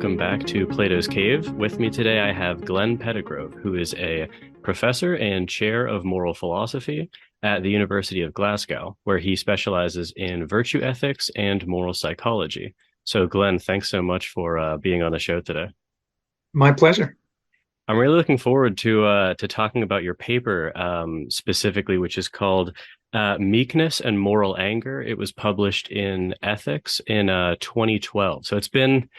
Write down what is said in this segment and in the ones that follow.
welcome back to Plato's Cave. With me today, I have Glen Pettigrove, who is a professor and chair of moral philosophy at the University of Glasgow, where he specializes in virtue ethics and moral psychology. So, Glen, thanks so much for being on the show today. My pleasure. I'm really looking forward to talking about your paper specifically, which is called Meekness and Moral Anger. It was published in Ethics in 2012. So it's been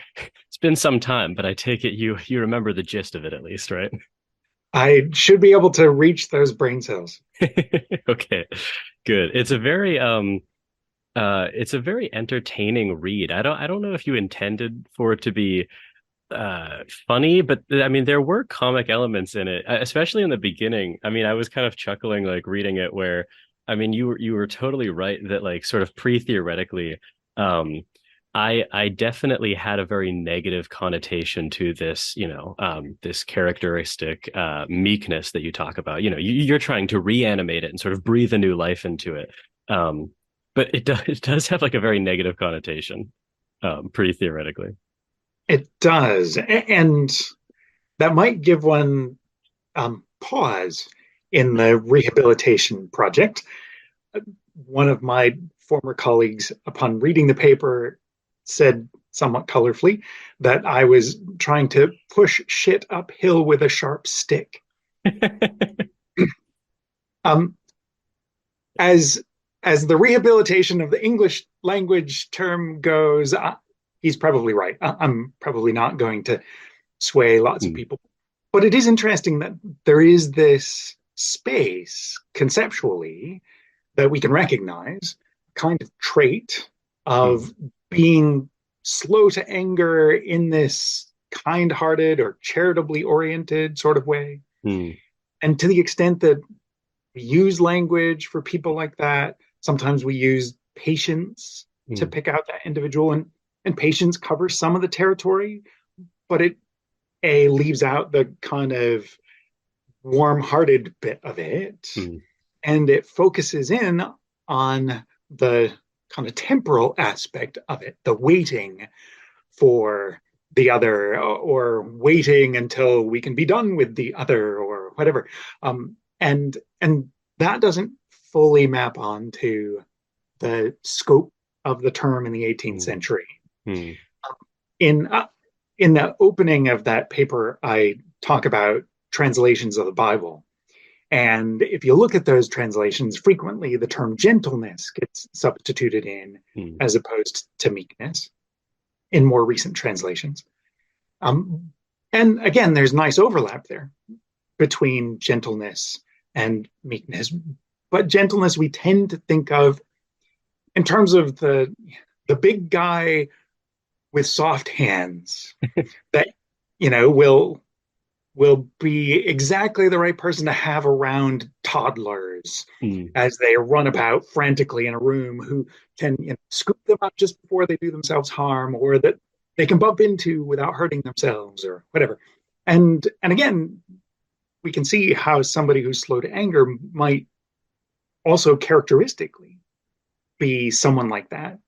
some time, but I take it you remember the gist of it at least, right? I should be able to reach those brain cells. Okay, good. It's a very entertaining read. I don't know if you intended for it to be funny, but I mean there were comic elements in it, especially in the beginning. I mean, I was kind of chuckling like reading it where I mean you were totally right that like sort of pre-theoretically um I definitely had a very negative connotation to this, this characteristic meekness that you talk about. You're trying to reanimate it and sort of breathe a new life into it. But it does have like a very negative connotation, pretty theoretically. It does. And that might give one pause in the rehabilitation project. One of my former colleagues, upon reading the paper, said somewhat colorfully that I was trying to push shit uphill with a sharp stick. Um, as as the rehabilitation of the English language term goes, he's probably right. I'm probably not going to sway lots of Hmm. people. But it is interesting that there is this space conceptually that we can recognize, kind of trait Hmm. of being slow to anger in this kind hearted or charitably oriented sort of way. Hmm. And to the extent that we use language for people like that, sometimes we use patience to Hmm. pick out that individual, and patience covers some of the territory, but it leaves out the kind of warm-hearted bit of it, Hmm. and it focuses in on the kind of temporal aspect of it, the waiting for the other, or waiting until we can be done with the other, or whatever. And that doesn't fully map onto the scope of the term in the 18th Hmm. century. Hmm. In in the opening of that paper, I talk about translations of the Bible. And if you look at those translations, frequently the term gentleness gets substituted in Hmm. as opposed to meekness in more recent translations. Um, and again, there's nice overlap there between gentleness and meekness. But gentleness we tend to think of in terms of the big guy with soft hands that will be exactly the right person to have around toddlers Hmm. as they run about frantically in a room, who can scoop them up just before they do themselves harm, or that they can bump into without hurting themselves or whatever. And again, we can see how somebody who's slow to anger might also characteristically be someone like that.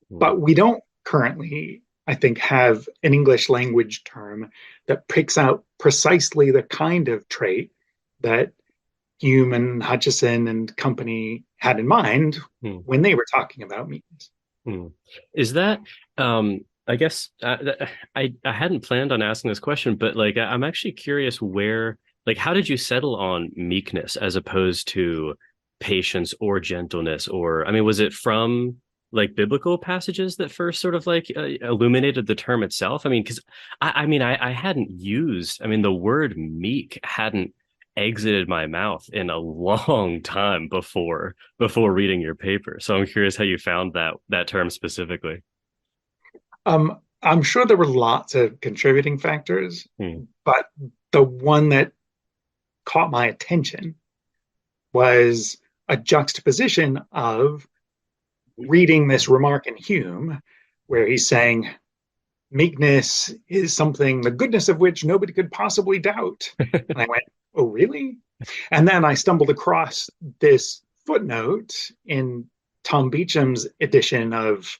Hmm. But we don't currently, I think, have an English language term that picks out precisely the kind of trait that Hume and Hutchison and company had in mind Hmm. when they were talking about meekness. Hmm. Is that I guess I hadn't planned on asking this question, but like I'm actually curious where like how did you settle on meekness as opposed to patience or gentleness, or I mean was it from like biblical passages that first sort of like illuminated the term itself? I mean, because I hadn't used, I mean, the word meek hadn't exited my mouth in a long time before reading your paper. So I'm curious how you found that term specifically. I'm sure there were lots of contributing factors, Hmm. but the one that caught my attention was a juxtaposition of reading this remark in Hume, where he's saying, meekness is something, the goodness of which nobody could possibly doubt. And I went, oh, really? And then I stumbled across this footnote in Tom Beecham's edition of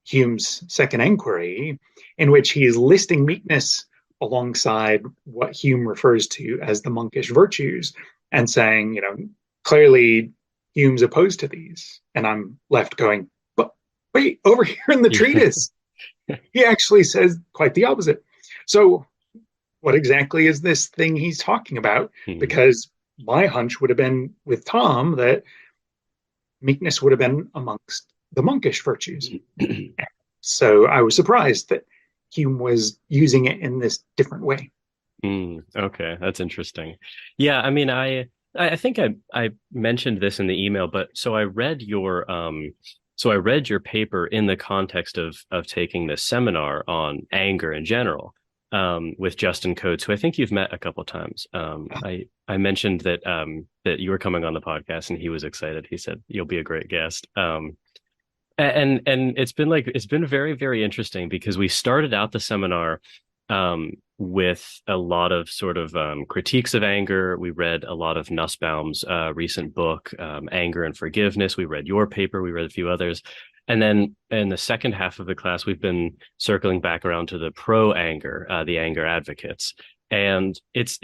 Hume's second inquiry, in which he is listing meekness alongside what Hume refers to as the monkish virtues and saying, clearly Hume's opposed to these. And I'm left going, but wait, over here in the Yeah. treatise, he actually says quite the opposite. So, what exactly is this thing he's talking about? Hmm. Because my hunch would have been with Tom that meekness would have been amongst the monkish virtues. So I was surprised that Hume was using it in this different way. Okay, that's interesting. Yeah, I mean, I think I mentioned this in the email, but so I read your paper in the context of taking this seminar on anger in general, with Justin Coates, who I think you've met a couple times. I mentioned that you were coming on the podcast, and he was excited. He said you'll be a great guest. And it's been very, very interesting because we started out the seminar with a lot of sort of critiques of anger. We read a lot of Nussbaum's recent book, Anger and Forgiveness. We read your paper. We read a few others. And then in the second half of the class, we've been circling back around to the pro anger, the anger advocates. And it's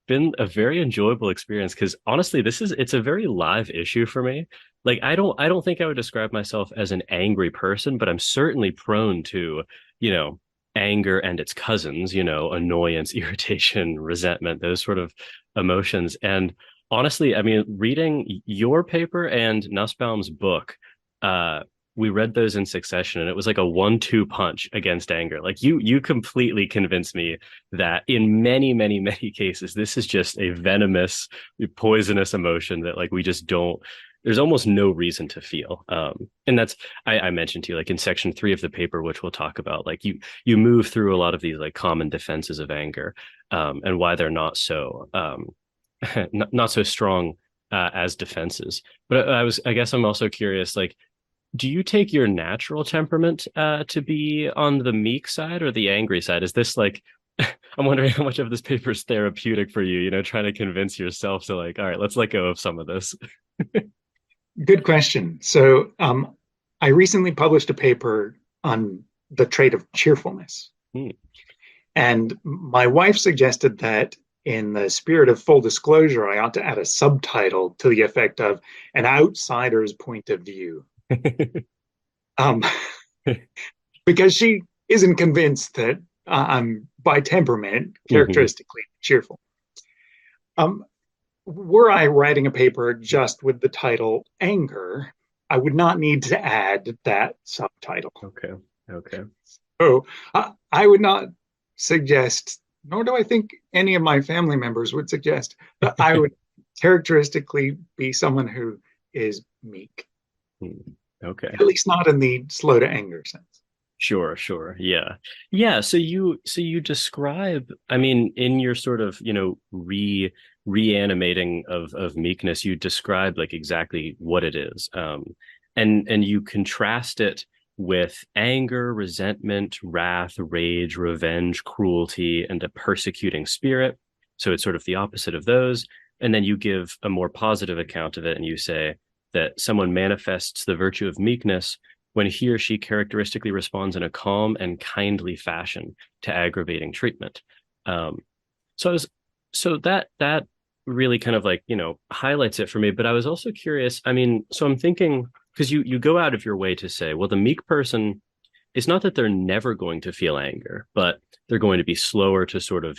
been a very enjoyable experience because honestly, it's a very live issue for me. Like I don't think I would describe myself as an angry person, but I'm certainly prone to, you know, anger and its cousins, annoyance, irritation, resentment, those sort of emotions. And honestly, I mean, reading your paper and Nussbaum's book, uh, we read those in succession, and it was like a 1-2 punch against anger. Like you completely convinced me that in many, many, many cases, this is just a venomous, poisonous emotion that like we just don't there's almost no reason to feel. And that's I mentioned to you, like in section 3 of the paper, which we'll talk about, like you move through a lot of these like common defenses of anger, and why they're not so not so strong as defenses. But I guess I'm also curious, like, do you take your natural temperament to be on the meek side or the angry side? Is this like I'm wondering how much of this paper is therapeutic for you, trying to convince yourself to like, all right, let's let go of some of this. Good question. So I recently published a paper on the trait of cheerfulness. Hmm. And my wife suggested that in the spirit of full disclosure, I ought to add a subtitle to the effect of an outsider's point of view. Um, because she isn't convinced that I'm by temperament Hmm. characteristically cheerful. Um, were I writing a paper just with the title anger, I would not need to add that subtitle. Okay. Okay. So I would not suggest, nor do I think any of my family members would suggest, that I would characteristically be someone who is meek, Hmm. Okay. at least not in the slow to anger sense. Sure, sure. Yeah. Yeah, so you describe, I mean, in your sort of, reanimating of meekness, you describe like exactly what it is. And you contrast it with anger, resentment, wrath, rage, revenge, cruelty, and a persecuting spirit. So it's sort of the opposite of those. And then you give a more positive account of it, and you say that someone manifests the virtue of meekness when he or she characteristically responds in a calm and kindly fashion to aggravating treatment. Um, so I was, so that really kind of like, highlights it for me. But I was also curious. I mean, so I'm thinking because you go out of your way to say, well, the meek person, it's not that they're never going to feel anger, but they're going to be slower to sort of,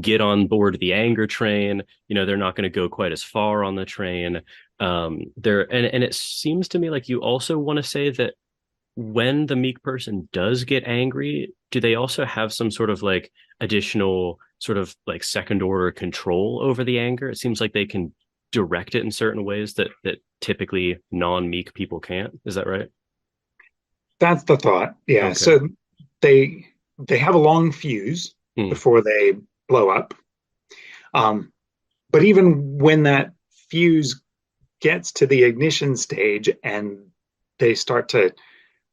get on board the anger train. They're not going to go quite as far on the train. And it seems to me like you also want to say that when the meek person does get angry, do they also have some sort of like additional sort of like second order control over the anger? It seems like they can direct it in certain ways that typically non-meek people can't. Is that right? That's the thought. Yeah. Okay. So they they have a long fuse Hmm. before they blow up. Um, but even when that fuse gets to the ignition stage and they start to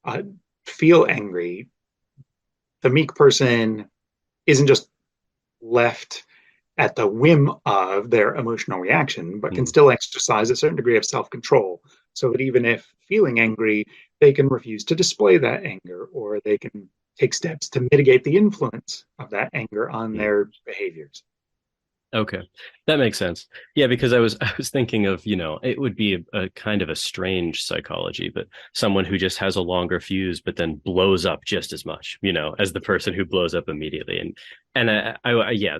uh, feel angry, the meek person isn't just left at the whim of their emotional reaction, but can Hmm. still exercise a certain degree of self control. So that even if feeling angry, they can refuse to display that anger, or they can take steps to mitigate the influence of that anger on Mm. their behaviors. Okay, that makes sense. Yeah, because I was thinking of, it would be a kind of a strange psychology, but someone who just has a longer fuse, but then blows up just as much, as the person who blows up immediately. And yeah,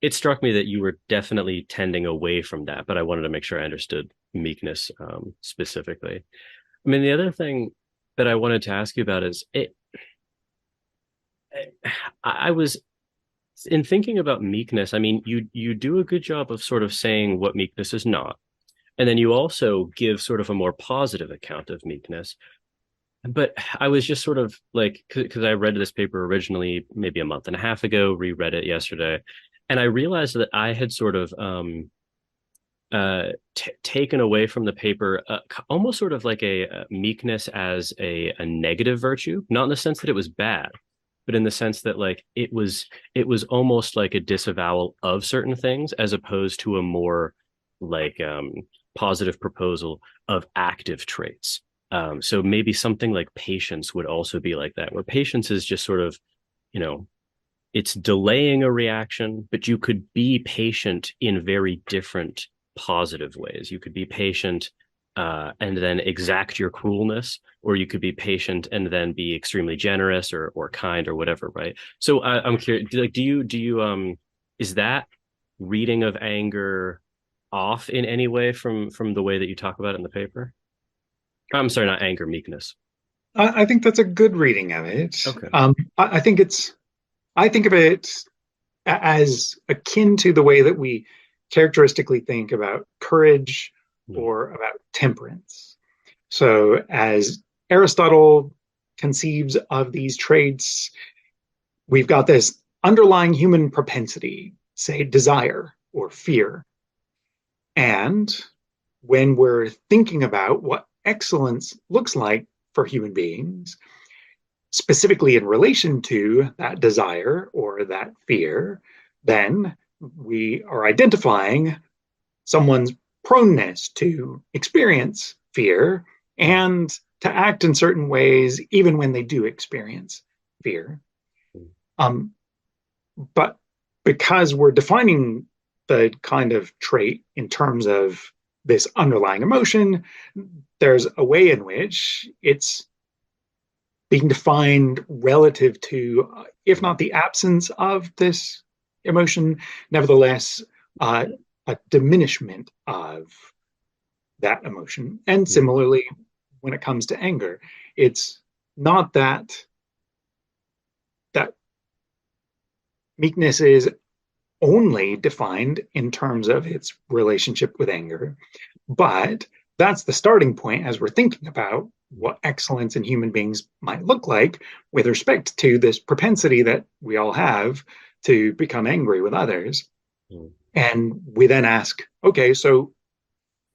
it struck me that you were definitely tending away from that, but I wanted to make sure I understood meekness specifically. I mean, the other thing that I wanted to ask you about is I was in thinking about meekness. I mean, you do a good job of sort of saying what meekness is not, and then you also give sort of a more positive account of meekness. But I was just sort of like, because I read this paper originally maybe a month and a half ago, reread it yesterday, and I realized that I had sort of taken away from the paper almost sort of like a meekness as a negative virtue, not in the sense that it was bad, but in the sense that like it was almost like a disavowal of certain things as opposed to a more like positive proposal of active traits. So maybe something like patience would also be like that, where patience is just sort of, you know, it's delaying a reaction, but you could be patient in very different positive ways. You could be patient and then exact your cruelness, or you could be patient and then be extremely generous or kind or whatever, right? So I'm curious, like, do you is that reading of anger off in any way from the way that you talk about it in the paper? I'm sorry, not anger, meekness. I think that's a good reading of it. Okay. I think I think of it as akin to the way that we characteristically think about courage Mm. or about temperance. So, as Aristotle conceives of these traits, we've got this underlying human propensity, say desire or fear. And when we're thinking about what excellence looks like for human beings, specifically in relation to that desire or that fear, then we are identifying someone's proneness to experience fear Mm. and to act in certain ways, even when they do experience fear. Mm. Um, but because we're defining the kind of trait in terms of this underlying emotion, there's a way in which it's being defined relative to, if Mm. not the absence of this emotion, nevertheless, uh, a diminishment of that emotion. And Mm. similarly, when it comes to anger, it's not that meekness is only defined in terms of its relationship with anger, but that's the starting point as we're thinking about what excellence in human beings might look like with respect to this propensity that we all have to become angry with others. Mm. And we then ask, okay, so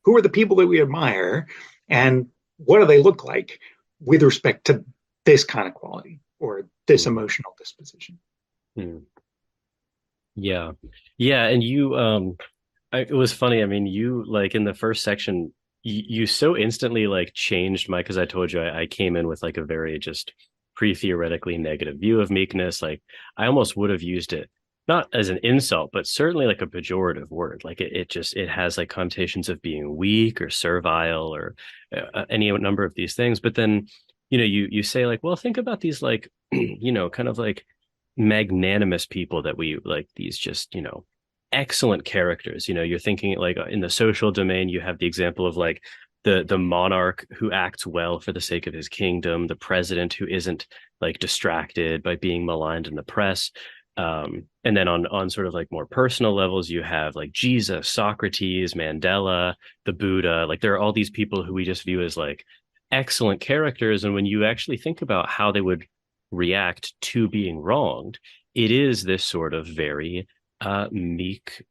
who are the people that we admire and what do they look like with respect to this kind of quality or this Mm. emotional disposition? Mm. Yeah. Yeah. And it was funny. I mean, you like in the first section, you so instantly like changed my, because I told you I came in with like a very just pre-theoretically negative view of meekness. Like I almost would have used it not as an insult, but certainly like a pejorative word. Like it has like connotations of being weak or servile or any number of these things. But then, you say like, well, think about these like, kind of like magnanimous people that we like, these just, excellent characters. You're thinking like in the social domain, you have the example of like the monarch who acts well for the sake of his kingdom, the president who isn't like distracted by being maligned in the press. And then on sort of like more personal levels, you have like Jesus, Socrates, Mandela, the Buddha. Like there are all these people who we just view as like excellent characters. And when you actually think about how they would react to being wronged, it is this sort of very meek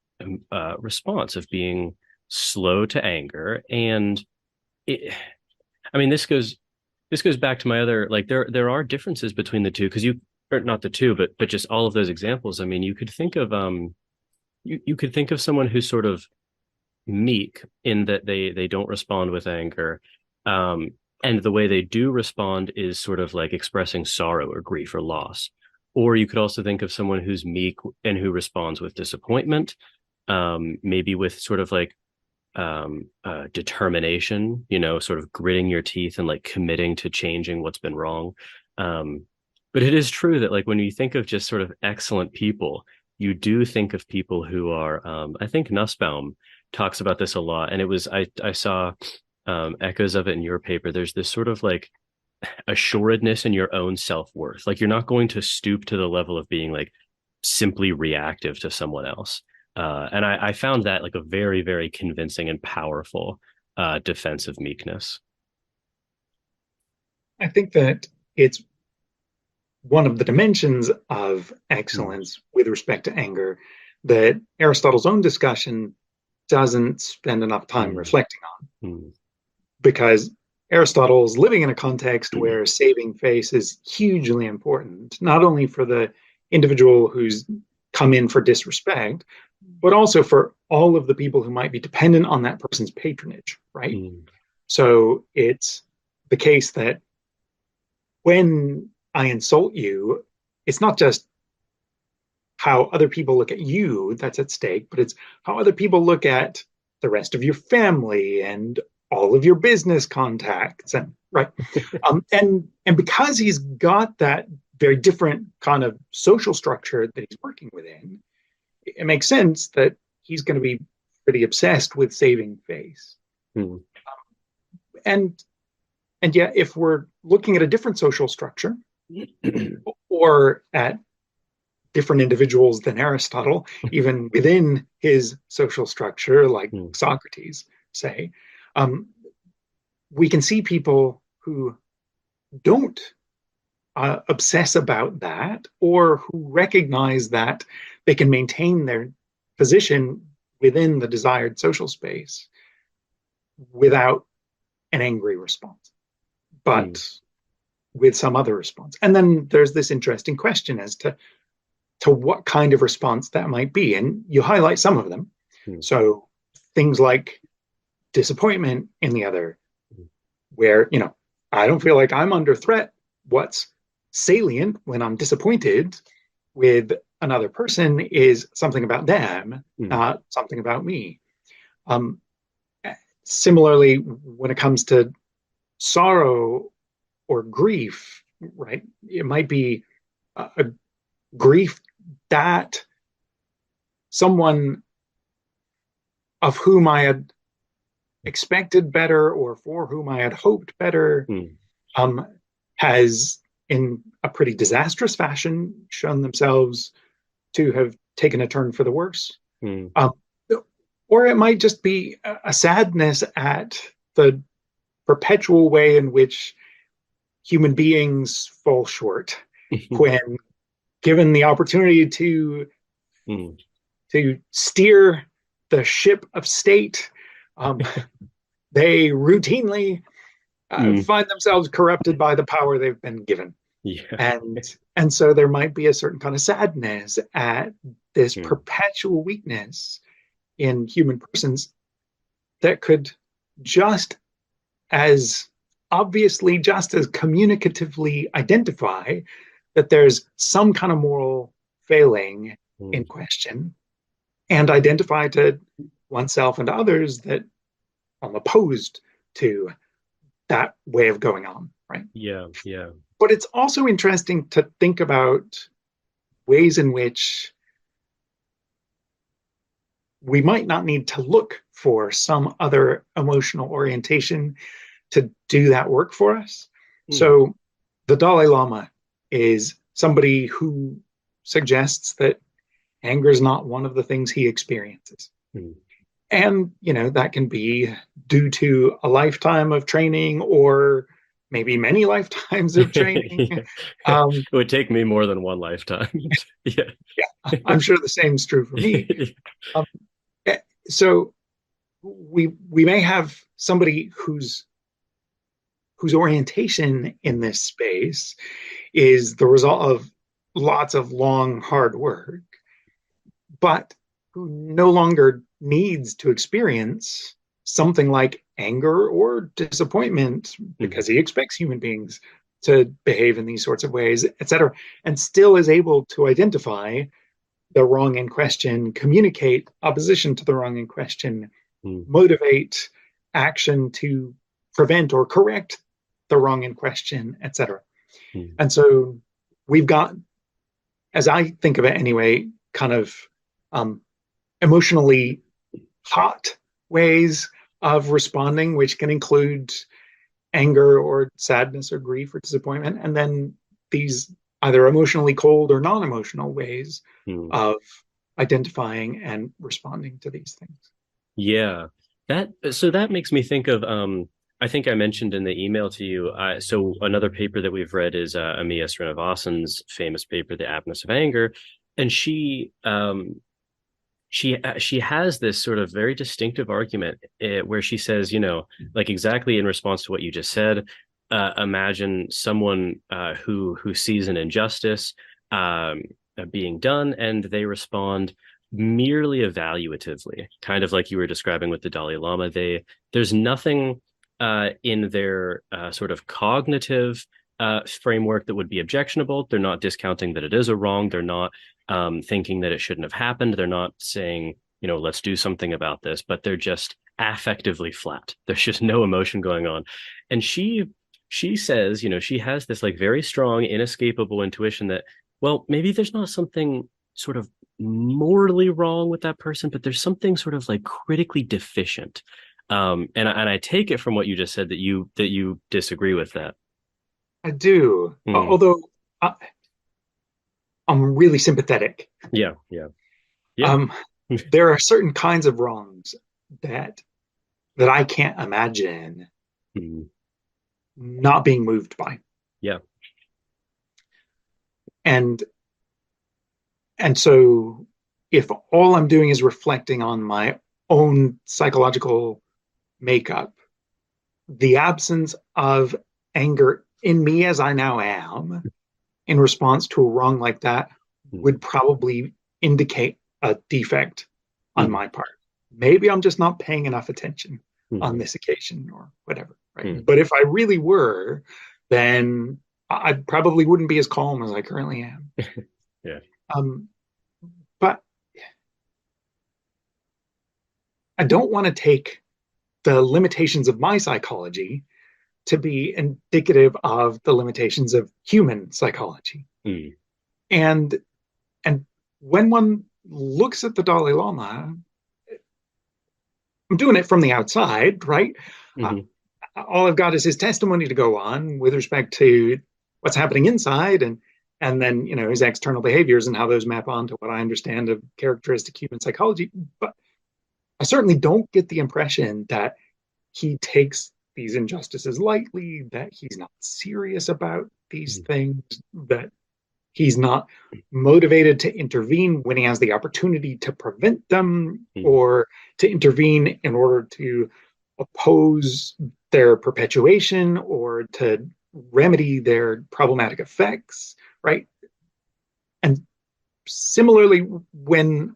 response of being slow to anger. And it, I mean, this goes back to my other like there are differences between the two because you or not the two, but just all of those examples. I mean, you could think of someone who's sort of meek in that they don't respond with anger, um, And the way they do respond is sort of like expressing sorrow or grief or loss. Or you could also think of someone who's meek and who responds with disappointment, maybe with sort of like determination, sort of gritting your teeth and like committing to changing what's been wrong. Um, but it is true that like when you think of just sort of excellent people, you do think of people who are, I think Nussbaum talks about this a lot. And I saw echoes of it in your paper. There's this sort of like assuredness in your own self-worth. Like you're not going to stoop to the level of being like simply reactive to someone else. And I found that like a very, very convincing and powerful defense of meekness. I think that it's one of the dimensions of Mm, excellence with respect to anger that Aristotle's own discussion doesn't spend enough time mm, reflecting on, mm, because Aristotle's living in a context where saving face is hugely important, not only for the individual who's come in for disrespect, but also for all of the people who might be dependent on that person's patronage, right? mm, So it's the case that when I insult you, it's not just how other people look at you that's at stake, but it's how other people look at the rest of your family and all of your business contacts, and right. And because he's got that very different kind of social structure that he's working within, it makes sense that he's going to be pretty obsessed with saving face. mm, And yet, if we're looking at a different social structure or at different individuals than Aristotle, even within his social structure, like mm, Socrates, say, um, we can see people who don't obsess about that, or who recognize that they can maintain their position within the desired social space without an angry response, mm, but with some other response. And then there's this interesting question as to what kind of response that might be. And you highlight some of them. mm, So things like disappointment in the other, mm, where, I don't feel like I'm under threat. What's salient when I'm disappointed with another person is something about them, mm, not something about me. Um, Similarly, when it comes to sorrow or grief, right? It might be a grief that someone of whom I had expected better or for whom I had hoped better mm, um, has, in a pretty disastrous fashion, shown themselves to have taken a turn for the worse. mm. Um, or it might just be a sadness at the perpetual way in which human beings fall short when given the opportunity Mm, to steer the ship of state. Um, they routinely mm. find themselves corrupted by the power they've been given. Yeah. And so there might be a certain kind of sadness at this Mm, perpetual weakness in human persons that could just as obviously, just as communicatively identify that there's some kind of moral failing in mm. question, and identify to oneself and to others that I'm opposed to that way of going on, right? Yeah, yeah. But it's also interesting to think about ways in which we might not need to look for some other emotional orientation to do that work for us. Mm, So the Dalai Lama is somebody who suggests that anger is not one of the things he experiences. mm. And, that can be due to a lifetime of training, or maybe many lifetimes of training. Yeah. Um, It would take me more than one lifetime. Yeah. yeah, I'm sure the same is true for me. Um, eh, so we may have somebody whose orientation in this space is the result of lots of long, hard work, but who no longer needs to experience something like anger or disappointment Mm, because he expects human beings to behave in these sorts of ways, etc., and still is able to identify the wrong in question, communicate opposition to the wrong in question, mm, motivate action to prevent or correct the wrong in question, etc. mm, And so we've got, as I think of it anyway, kind of um, emotionally hot ways of responding, which can include anger or sadness or grief or disappointment, and then these either emotionally cold or non-emotional ways mm. of identifying and responding to these things. Yeah. That makes me think of I think I mentioned in the email to you so another paper that we've read is Amiya Srinivasan's famous paper, The Aptness of Anger, and she has this sort of very distinctive argument where she says, like exactly in response to what you just said, imagine someone who sees an injustice um, being done, and they respond merely evaluatively, kind of like you were describing with the Dalai Lama. There's nothing in their sort of cognitive framework that would be objectionable. They're not discounting that it is a wrong. They're not thinking that it shouldn't have happened. They're not saying, let's do something about this, but they're just affectively flat. There's just no emotion going on. And she says, she has this like very strong, inescapable intuition that, well, maybe there's not something sort of morally wrong with that person, but there's something sort of like critically deficient. And I take it from what you just said that you disagree with that. I do, Mm, although I'm really sympathetic. yeah, yeah, yeah. Um, there are certain kinds of wrongs that I can't imagine Mm, not being moved by, yeah. and so if all I'm doing is reflecting on my own psychological makeup, the absence of anger in me as I now am in response to a wrong like that Mm, would probably indicate a defect on mm, my part. Maybe I'm just not paying enough attention on mm, this occasion or whatever, right? mm. But if I really were, then I probably wouldn't be as calm as I currently am. Yeah. Um, but I don't want to take the limitations of my psychology to be indicative of the limitations of human psychology. Mm, And when one looks at the Dalai Lama, I'm doing it from the outside, right? Uh, mhm, all I've got is his testimony to go on with respect to what's happening inside, and then his external behaviors and how those map onto what I understand of characteristic human psychology. But I certainly don't get the impression that he takes these injustices lightly, that he's not serious about these mm, things, that he's not motivated to intervene when he has the opportunity to prevent them mm, or to intervene in order to oppose their perpetuation or to remedy their problematic effects, right? And similarly, when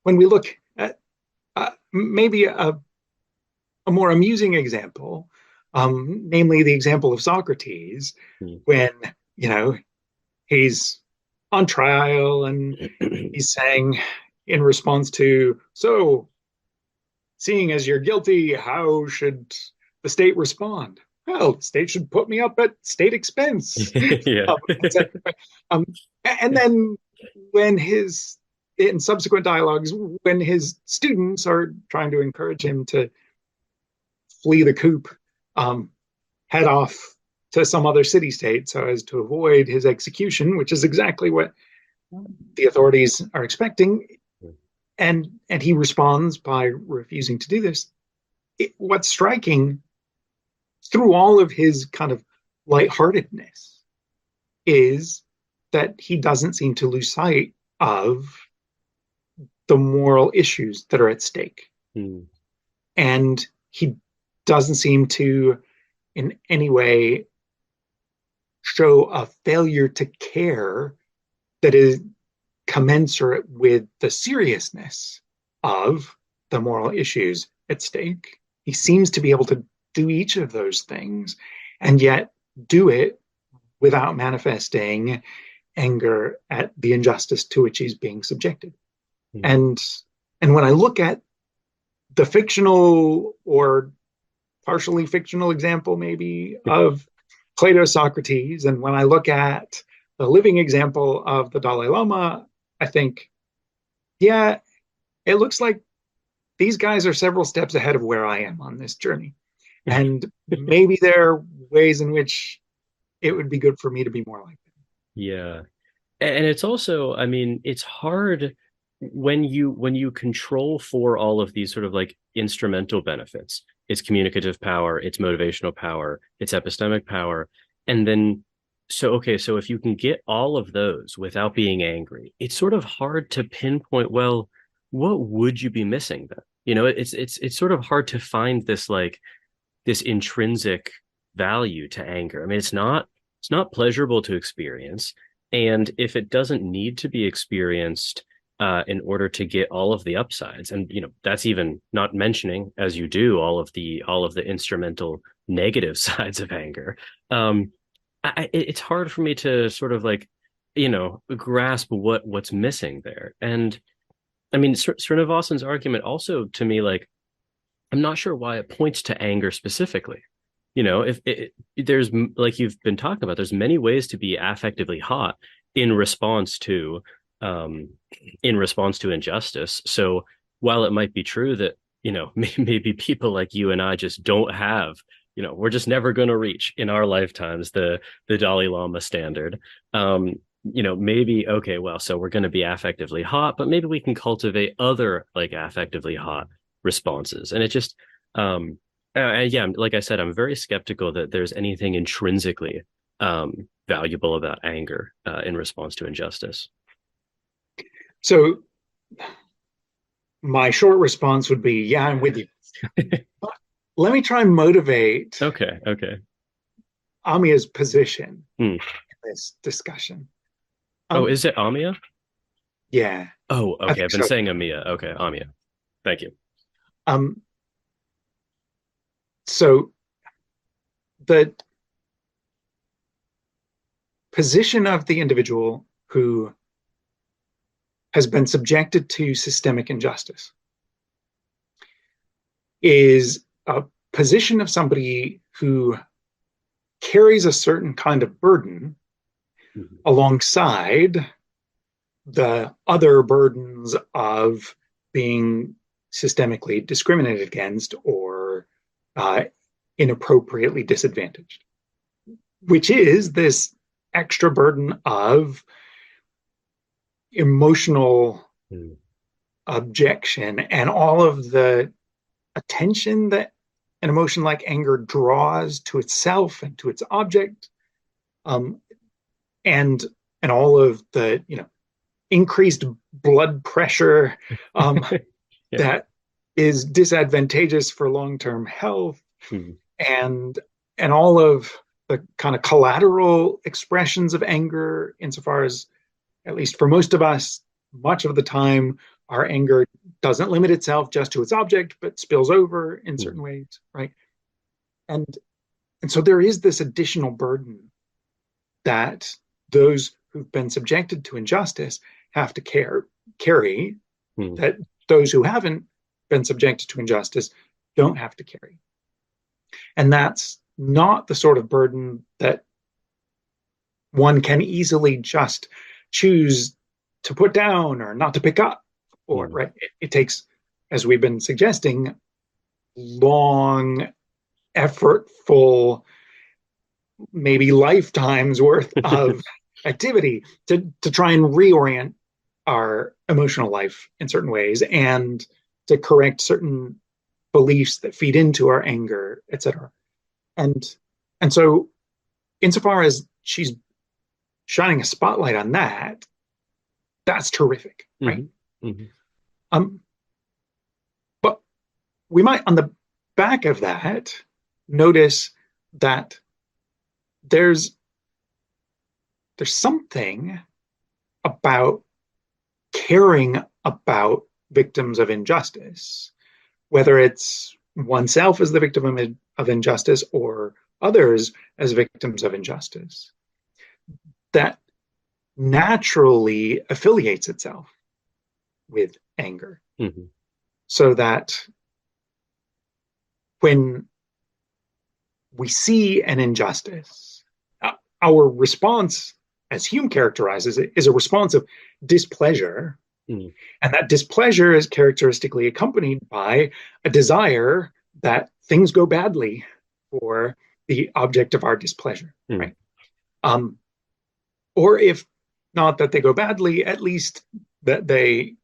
we look at maybe a more amusing example, namely the example of Socrates, mm. when you know he's on trial and he's saying in response to, so seeing as you're guilty, how should the state respond? Well, the state should put me up at state expense, Yeah. etc. Um, and then when in subsequent dialogues, when his students are trying to encourage him to flee the coop, um, head off to some other city state so as to avoid his execution, which is exactly what the authorities are expecting. And he responds by refusing to do this. What's striking through all of his kind of lightheartedness is that he doesn't seem to lose sight of the moral issues that are at stake. Mm, And he doesn't seem to, in any way, show a failure to care that is commensurate with the seriousness of the moral issues at stake. He seems to be able to do each of those things and yet do it without manifesting anger at the injustice to which he's being subjected. Mm. And when I look at the fictional or partially fictional example, maybe, of Plato Socrates, and when I look at the living example of the Dalai Lama, I think, yeah, it looks like these guys are several steps ahead of where I am on this journey. And maybe there are ways in which it would be good for me to be more like them. Yeah. And it's also, I mean, it's hard when you control for all of these sort of like instrumental benefits. It's communicative power, it's motivational power, it's epistemic power. And then so okay, so if you can get all of those without being angry, it's sort of hard to pinpoint, well, what would you be missing then? You know, it's sort of hard to find this like this intrinsic value to anger. I mean, it's not pleasurable to experience, and if it doesn't need to be experienced in order to get all of the upsides, and you know that's even not mentioning, as you do, all of the instrumental negative sides of anger. It's hard for me to sort of like you know grasp what's missing there, and I mean Srinivasan's argument also to me like I'm not sure why it points to anger specifically. You know, if there's like you've been talking about, there's many ways to be affectively hot in response to um injustice. So while it might be true that, you know, maybe people like you and I just don't have, you know, we're just never going to reach in our lifetimes the Dalai Lama standard. You know, maybe okay, well, so we're going to be affectively hot, but maybe we can cultivate other like affectively hot responses. And it just yeah, like I said, I'm very skeptical that there's anything intrinsically valuable about anger in response to injustice. So my short response would be, yeah, I'm with you. But let me try and motivate Okay, okay. Amia's position Hmm. in this discussion. Oh, Um, is it Amia? yeah, Oh, I okay. think I've been so. saying Amia. Okay, Amia. Thank you. Um, so the position of the individual who has been subjected to systemic injustice is a position of somebody who carries a certain kind of burden Mhm. alongside the other burdens of being systemically discriminated against or uh, inappropriately disadvantaged, which is this extra burden of emotional Mhm. objection and all of the attention that an emotion like anger draws to itself and to its object, um, and all of the increased blood pressure Yeah. that is disadvantageous for long-term health, Mhm. and all of the kind of collateral expressions of anger, insofar as, at least for most of us, much of the time, our anger doesn't limit itself just to its object, but spills over in certain Mhm. ways, right? And so there is this additional burden that those who've been subjected to injustice have to carry, Mhm. that those who haven't been subjected to injustice don't have to carry. And that's not the sort of burden that one can easily just choose to put down or not to pick up. Or Mhm. right, it takes, as we've been suggesting, long, effortful, maybe lifetimes worth of activity to try and reorient our emotional life in certain ways and to correct certain beliefs that feed into our anger, etc. And so, insofar as she's shining a spotlight on that, that's terrific, right? Mhm. Mhm. Um, but we might, on the back of that, notice that there's something about caring about victims of injustice, whether it's oneself as the victim of injustice or others as victims of injustice, that naturally affiliates itself with anger. Mm-hmm. So that when we see an injustice, our response, as Hume characterizes it, is a response of displeasure. Mm-hmm. And that displeasure is characteristically accompanied by a desire that things go badly for the object of our displeasure, Mm-hmm. right? Um, or if not that they go badly, at least that they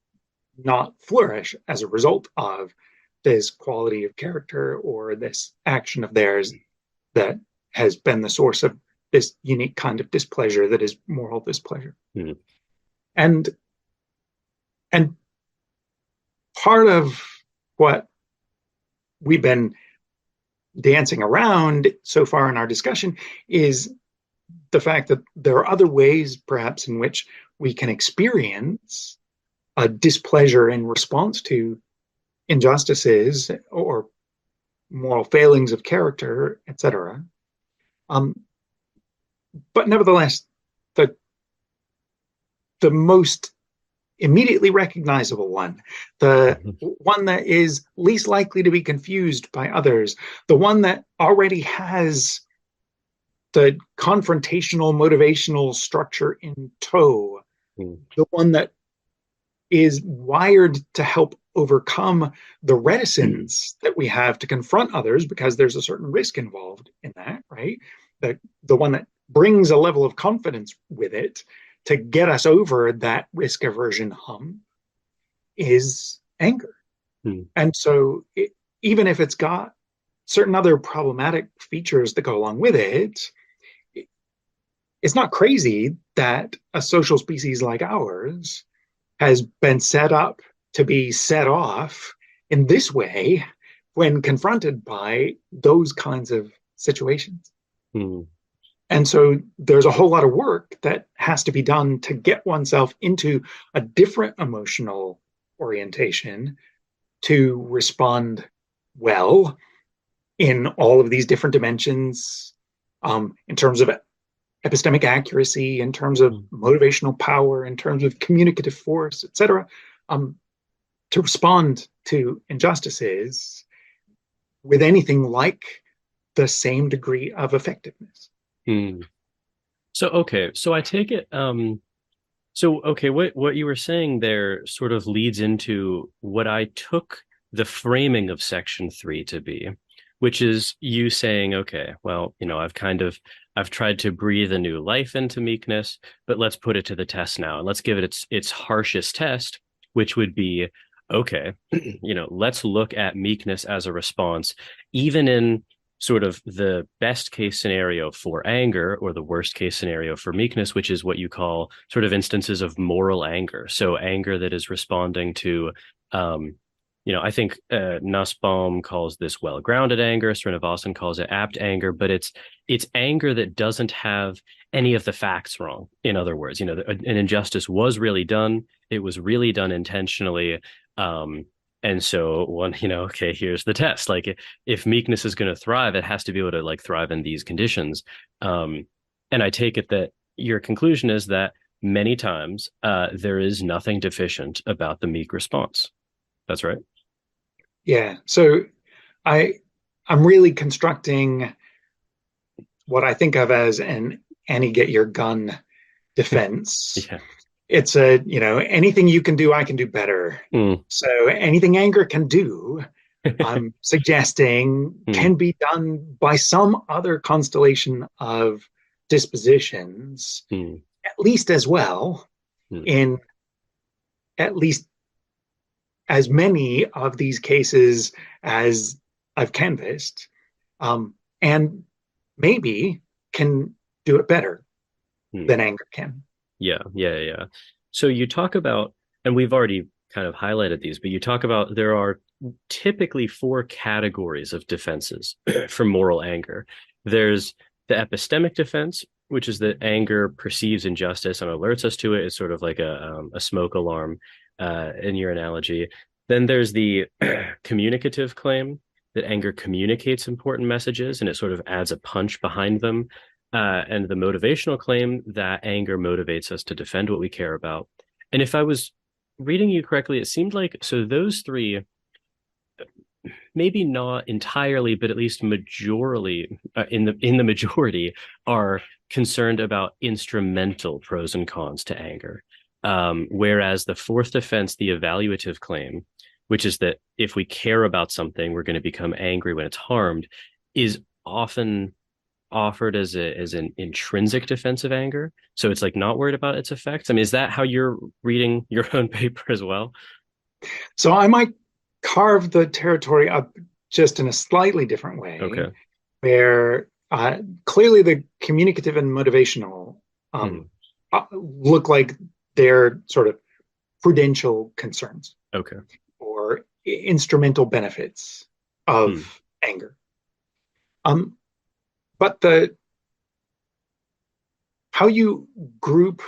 not flourish as a result of this quality of character or this action of theirs that has been the source of this unique kind of displeasure that is moral displeasure. Mm-hmm. And and part of what we've been dancing around so far in our discussion is the fact that there are other ways, perhaps, in which we can experience a displeasure in response to injustices or moral failings of character, etc. But nevertheless, the the most immediately recognizable one, the one that is least likely to be confused by others, the one that already has the confrontational motivational structure in tow, Mm-hmm. the one that is wired to help overcome the reticence that we have to confront others because there's a certain risk involved in that, right? The one that brings a level of confidence with it to get us over that risk aversion hump is anger. Mm-hmm. And so even if it's got certain other problematic features that go along with it, it's not crazy that a social species like ours has been set up to be set off in this way when confronted by those kinds of situations. Mm-hmm. And so there's a whole lot of work that has to be done to get oneself into a different emotional orientation to respond well in all of these different dimensions, in terms of epistemic accuracy, in terms of motivational power, in terms of communicative force, etc., to respond to injustices with anything like the same degree of effectiveness. Mm-hmm. So I take it what you were saying there sort of leads into what I took the framing of section 3 to be, which is you saying, okay, well, I've tried to breathe a new life into meekness, but let's put it to the test now and let's give it its harshest test, which would be, okay, let's look at meekness as a response, even in sort of the best case scenario for anger or the worst case scenario for meekness, which is what you call sort of instances of moral anger. So anger that is responding to, I think Nussbaum calls this well-grounded anger. Srinivasan calls it apt anger, but it's anger that doesn't have any of the facts wrong. In other words, an injustice was really done. It was really done intentionally. And so okay, here's the test. Like if meekness is going to thrive, it has to be able to like thrive in these conditions. And I take it that your conclusion is that many times there is nothing deficient about the meek response. That's right. Yeah. So I'm really constructing what I think of as an Annie get your gun defense. Yeah. It's anything you can do, I can do better. Mm. So anything anger can do, I'm suggesting can be done by some other constellation of dispositions, at least as well, in at least as many of these cases as I've canvassed, and maybe can do it better than anger can. Yeah. So you talk about, and we've already kind of highlighted these, but you talk about there are typically 4 categories of defenses for moral anger. There's the epistemic defense, which is that anger perceives injustice and alerts us to it. It's sort of like a smoke alarm in your analogy. Then there's the communicative claim that anger communicates important messages and it sort of adds a punch behind them. And the motivational claim that anger motivates us to defend what we care about. And if I was reading you correctly, it seemed like so those three, maybe not entirely, but at least majorly in the majority, are concerned about instrumental pros and cons to anger. Whereas the fourth defense, the evaluative claim, which is that if we care about something, we're going to become angry when it's harmed, is often offered as an intrinsic defense of anger. So it's like not worried about its effects. I mean, is that how you're reading your own paper as well? So I might carve the territory up just in a slightly different way, Okay. where clearly the communicative and motivational Hmm. look like they're sort of prudential concerns Okay. or instrumental benefits Hmm. of anger. Um, but the how you group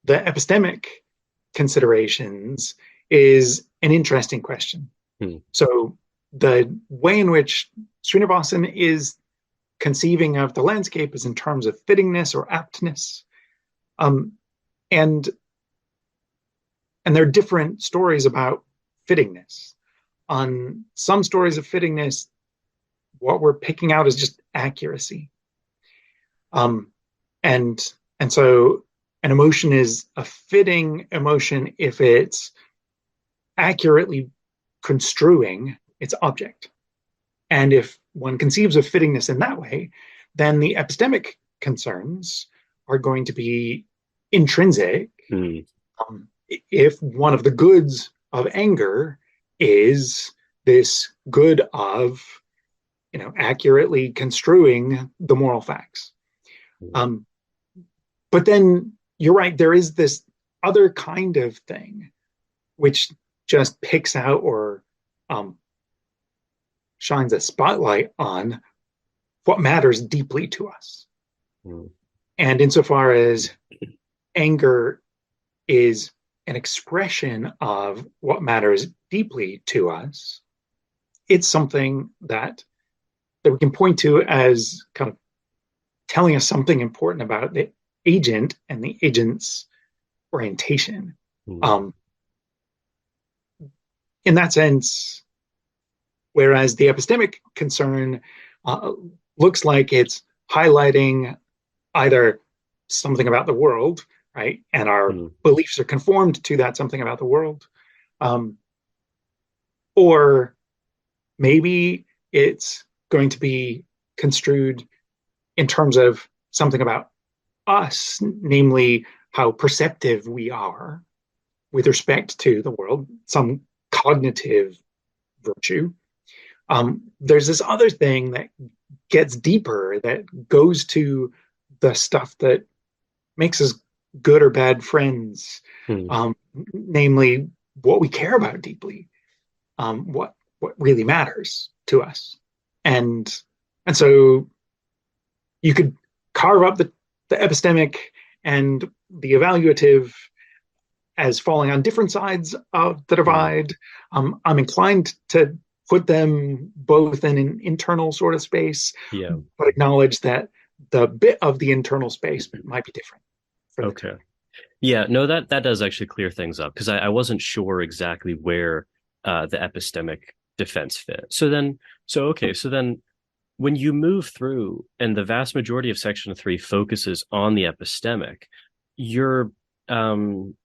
the epistemic considerations is an interesting question. Hmm. So the way in which Srinivasan is conceiving of the landscape is in terms of fittingness or aptness. Um, and and there are different stories about fittingness. On some stories of fittingness, what we're picking out is just accuracy. Um, and and so an emotion is a fitting emotion if it's accurately construing its object. And if one conceives of fittingness in that way, then the epistemic concerns are going to be intrinsic. Hmm. If one of the goods of anger is this good of, accurately construing the moral facts. Hmm. Um, but then you're right, there is this other kind of thing which just picks out or um, shines a spotlight on what matters deeply to us. Hmm. And insofar as anger is an expression of what matters deeply to us, it's something that we can point to as kind of telling us something important about the agent and the agent's orientation. Hmm. Um, in that sense, whereas the epistemic concern uh, looks like it's highlighting either something about the world, right? And our Hmm. beliefs are conformed to that something about the world. Um, or maybe it's going to be construed in terms of something about us, namely how perceptive we are with respect to the world, some cognitive virtue. There's this other thing that gets deeper, that goes to the stuff that makes us good or bad friends, Hmm. namely what we care about deeply, what really matters to us, and and so you could carve up the epistemic and the evaluative as falling on different sides of the Hmm. divide. I'm inclined to put them both in an internal sort of space, Yeah. but acknowledge that the bit of the internal space might be different for the two. Okay. Yeah, no, that does actually clear things up because I wasn't sure exactly where the epistemic defense fit. So then when you move through and the vast majority of section three focuses on the epistemic, you're um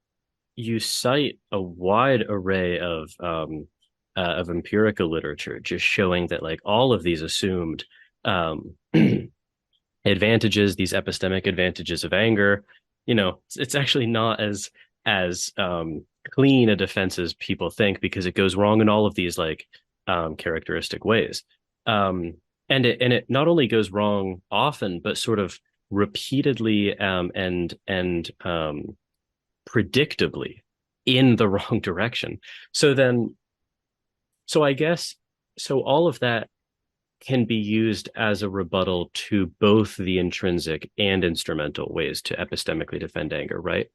you cite a wide array of empirical literature just showing that like all of these assumed um advantages, these epistemic advantages of anger, it's actually not as clean a defense as people think because it goes wrong in all of these like characteristic ways. Um, and it not only goes wrong often, but sort of repeatedly and predictably in the wrong direction. So then, so I guess so all of that can be used as a rebuttal to both the intrinsic and instrumental ways to epistemically defend anger, right?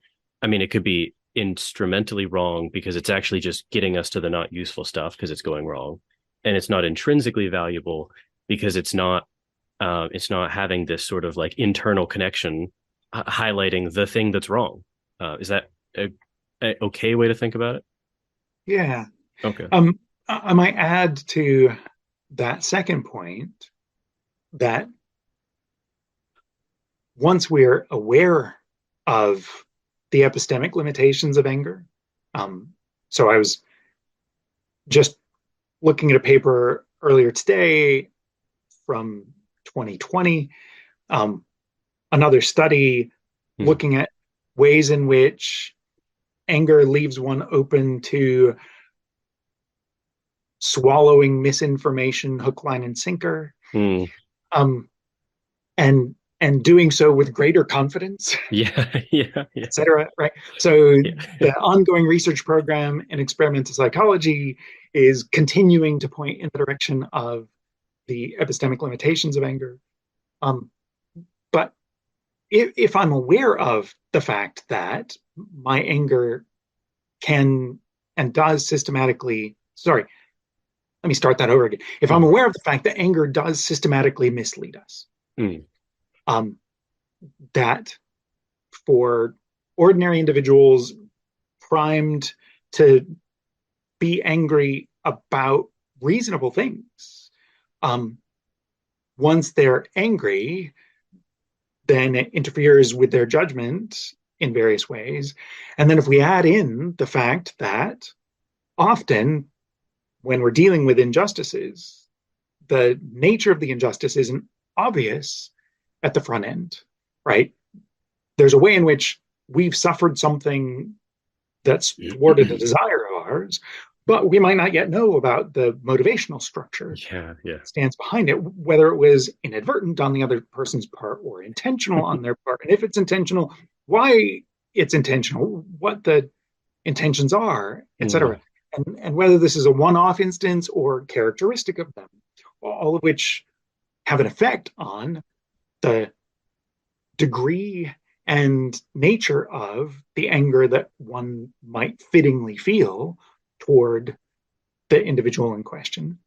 I mean, it could be instrumentally wrong because it's actually just getting us to the not useful stuff because it's going wrong, and it's not intrinsically valuable because it's not having this sort of like internal connection highlighting the thing that's wrong. Is that a okay way to think about it? Yeah. Okay. I might add to that second point that once we're aware of the epistemic limitations of anger, um, so I was just looking at a paper earlier today from 2020, um, another study Hmm. looking at ways in which anger leaves one open to swallowing misinformation hook, line, and sinker, Hmm. um, and doing so with greater confidence, Yeah. Yeah. Yeah. et cetera. Right. So Yeah. the ongoing research program in experimental psychology is continuing to point in the direction of the epistemic limitations of anger. Um, but if I'm aware of the fact that my anger can and does systematically, sorry, let me start that over again. If I'm Hmm. aware of the fact that anger does systematically mislead us, Hmm. um, that for ordinary individuals primed to be angry about reasonable things, um, once they're angry, then it interferes with their judgment in various ways. And then if we add in the fact that often when we're dealing with injustices, the nature of the injustice isn't obvious at the front end, right? There's a way in which we've suffered something that's thwarted a desire of ours, but we might not yet know about the motivational structure Yeah. Yeah. that stands behind it, whether it was inadvertent on the other person's part or intentional on their part. And if it's intentional, why it's intentional, what the intentions are, et Hmm. cetera. And whether this is a one off instance or characteristic of them, all of which have an effect on the degree and nature of the anger that one might fittingly feel toward the individual in question.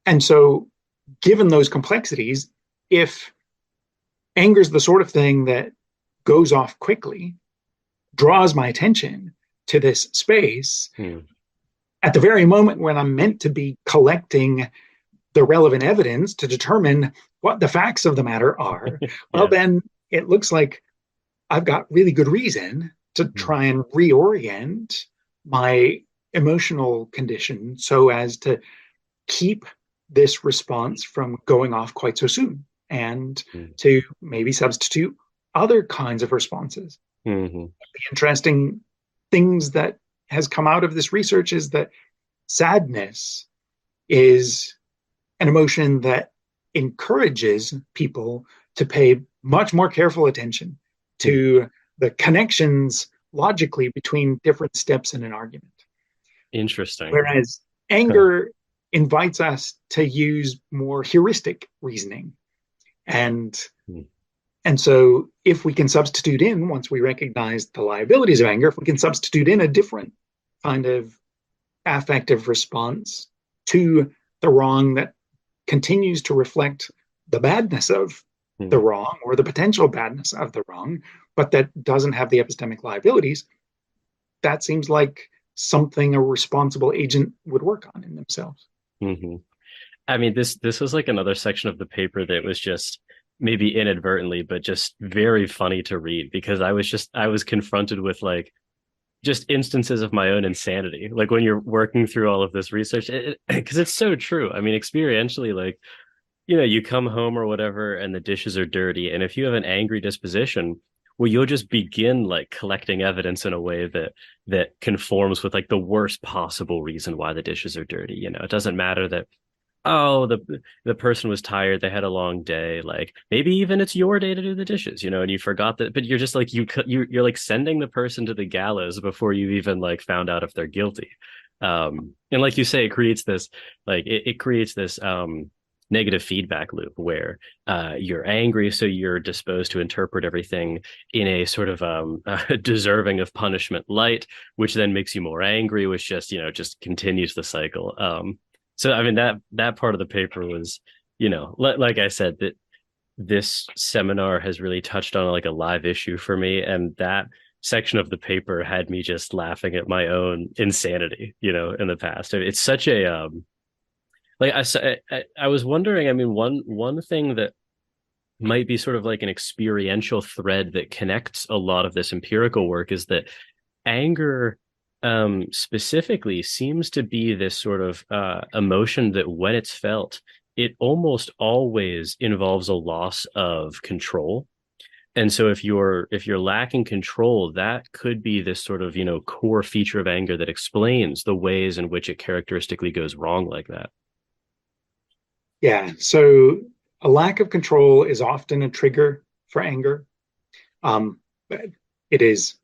And so, given those complexities, if anger is the sort of thing that goes off quickly, draws my attention to this space Hmm. at the very moment when I'm meant to be collecting the relevant evidence to determine what the facts of the matter are, well, Yeah. then it looks like I've got really good reason to Hmm. try and reorient my emotional condition so as to keep this response from going off quite so soon and Hmm. to maybe substitute other kinds of responses. Hmm. The interesting things that has come out of this research is that sadness is an emotion that encourages people to pay much more careful attention Hmm. to the connections logically between different steps in an argument. Interesting. Whereas Huh. anger invites us to use more heuristic reasoning. And Hmm. and so if we can substitute in, once we recognize the liabilities of anger, if we can substitute in a different kind of affective response to the wrong that continues to reflect the badness of the Hmm. wrong or the potential badness of the wrong, but that doesn't have the epistemic liabilities, that seems like something a responsible agent would work on in themselves. Hmm. I mean, this was like another section of the paper that was just maybe inadvertently, but just very funny to read because I was confronted with like just instances of my own insanity. Like when you're working through all of this research, because it's so true. I mean, experientially, like, you come home or whatever and the dishes are dirty. And if you have an angry disposition, well, you'll just begin like collecting evidence in a way that conforms with like the worst possible reason why the dishes are dirty. It doesn't matter that, oh, the person was tired, they had a long day, like maybe even it's your day to do the dishes, and you forgot that, but you're just like you're like sending the person to the gallows before you've even like found out if they're guilty. And like you say, it creates this negative feedback loop where you're angry, so you're disposed to interpret everything in a sort of deserving of punishment light, which then makes you more angry, which just just continues the cycle. So I mean that part of the paper was, like I said, that this seminar has really touched on like a live issue for me, and that section of the paper had me just laughing at my own insanity, in the past. It's such a like I was wondering, I mean, one thing that might be sort of like an experiential thread that connects a lot of this empirical work is that anger specifically seems to be this sort of emotion that when it's felt, it almost always involves a loss of control. And so if you're lacking control, that could be this sort of, core feature of anger that explains the ways in which it characteristically goes wrong like that. Yeah. So a lack of control is often a trigger for anger. Um, it is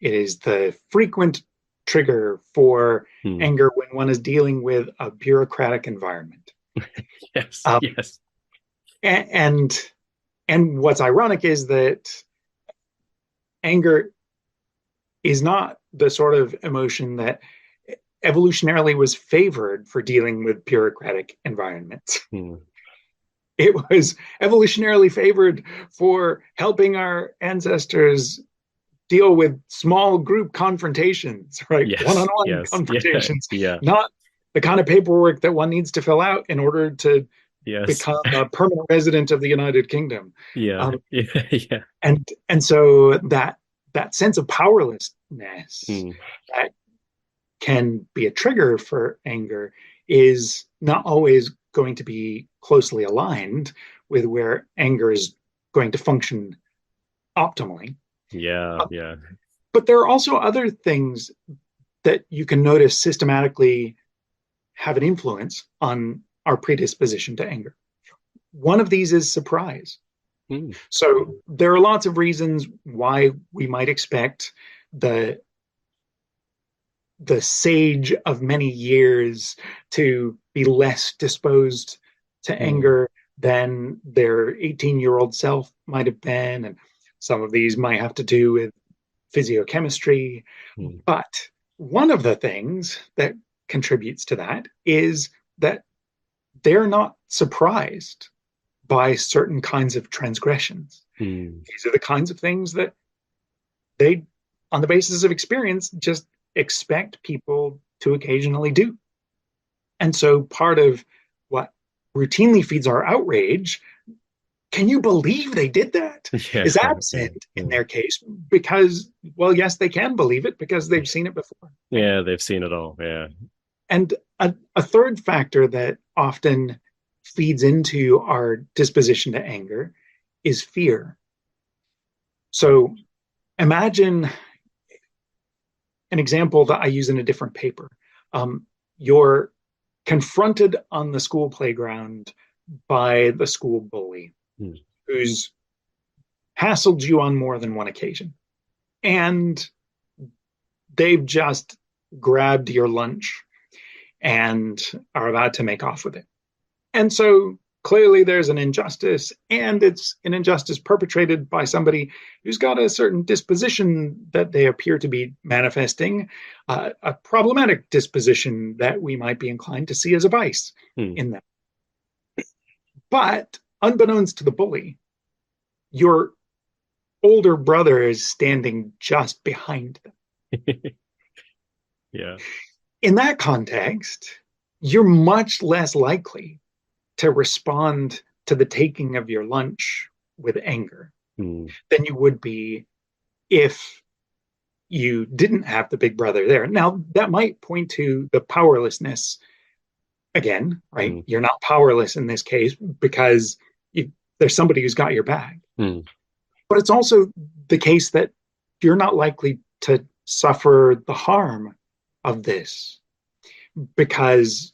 it is the frequent trigger for Hmm. anger when one is dealing with a bureaucratic environment. Yes, Um, yes. and and what's ironic is that anger is not the sort of emotion that evolutionarily was favored for dealing with bureaucratic environments. Hmm. It was evolutionarily favored for helping our ancestors deal with small group confrontations, right? Yes, One-on-one yes, yeah, confrontations, yeah, not the kind of paperwork that one needs to fill out in order to yes, become a permanent resident of the United Kingdom. yeah, Um, yeah, yeah. and so that sense of powerlessness Hmm. that can be a trigger for anger is not always going to be closely aligned with where anger is going to function optimally. Yeah, Uh, yeah. but there are also other things that you can notice systematically have an influence on our predisposition to anger. One of these is surprise. Hmm. So there are lots of reasons why we might expect the the sage of many years to be less disposed to Hmm. anger than their 18-year-old self might have been. And some of these might have to do with physiochemistry. Hmm. But one of the things that contributes to that is that they're not surprised by certain kinds of transgressions. Hmm. These are the kinds of things that they, on the basis of experience, just expect people to occasionally do. And so part of what routinely feeds our outrage, can you believe they did that? Yeah, Is yeah, absent in yeah. their case because, well, yes, they can believe it because they've seen it before. Right? Yeah, they've seen it all. Yeah. And a third factor that often feeds into our disposition to anger is fear. So imagine an example that I use in a different paper. You're confronted on the school playground by the school bully Hmm. who's hassled you on more than one occasion. And they've just grabbed your lunch and are about to make off with it. And so clearly there's an injustice, and it's an injustice perpetrated by somebody who's got a certain disposition that they appear to be manifesting, a problematic disposition that we might be inclined to see as a vice Hmm. in them. But unbeknownst to the bully, your older brother is standing just behind them. Yeah. In that context, you're much less likely to respond to the taking of your lunch with anger Hmm. than you would be if you didn't have the big brother there. Now, that might point to the powerlessness again, right? Hmm. You're not powerless in this case because there's somebody who's got your back. Hmm. But it's also the case that you're not likely to suffer the harm of this because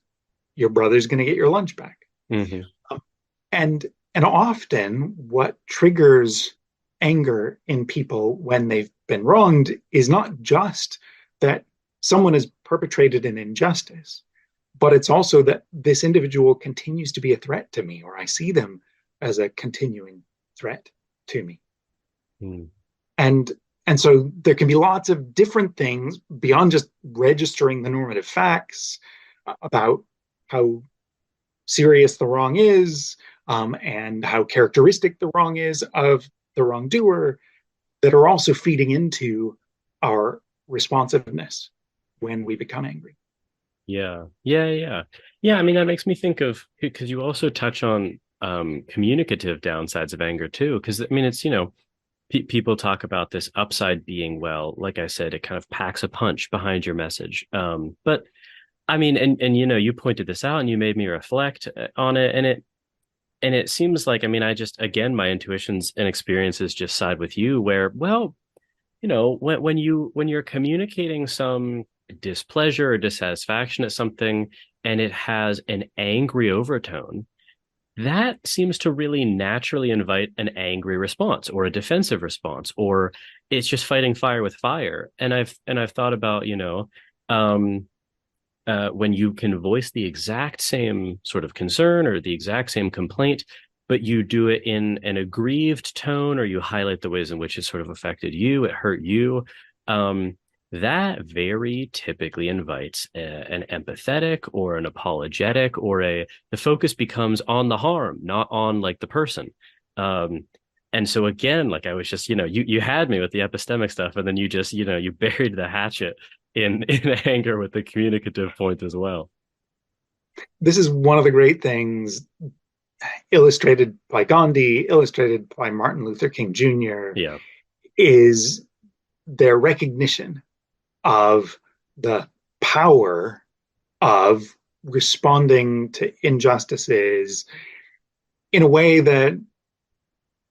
your brother's going to get your lunch back. Hmm. Um, and and often what triggers anger in people when they've been wronged is not just that someone has perpetrated an injustice, but it's also that this individual continues to be a threat to me, or I see them as a continuing threat to me. Mm. And and so there can be lots of different things beyond just registering the normative facts about how serious the wrong is, and how characteristic the wrong is of the wrongdoer, that are also feeding into our responsiveness when we become angry. Yeah. Yeah. Yeah. Yeah. I mean, that makes me think of because you also touch on communicative downsides of anger too. Because I mean, it's, people talk about this upside being, well, like I said, it kind of packs a punch behind your message. But I mean, and you pointed this out and you made me reflect on it, and it seems like, I mean, I just, again, my intuitions and experiences just side with you where, well, when you're communicating some displeasure or dissatisfaction at something and it has an angry overtone, that seems to really naturally invite an angry response or a defensive response, or it's just fighting fire with fire. And I've thought about, um when you can voice the exact same sort of concern or the exact same complaint, but you do it in an aggrieved tone, or you highlight the ways in which it sort of affected you, it hurt you. Um, that very typically invites an empathetic or an apologetic, or the focus becomes on the harm, not on like the person. Um, and so again, like I was just, you had me with the epistemic stuff, and then you just, you buried the hatchet in anger with the communicative point as well. This is one of the great things illustrated by Gandhi, illustrated by Martin Luther King Jr., Yeah. is their recognition of the power of responding to injustices in a way that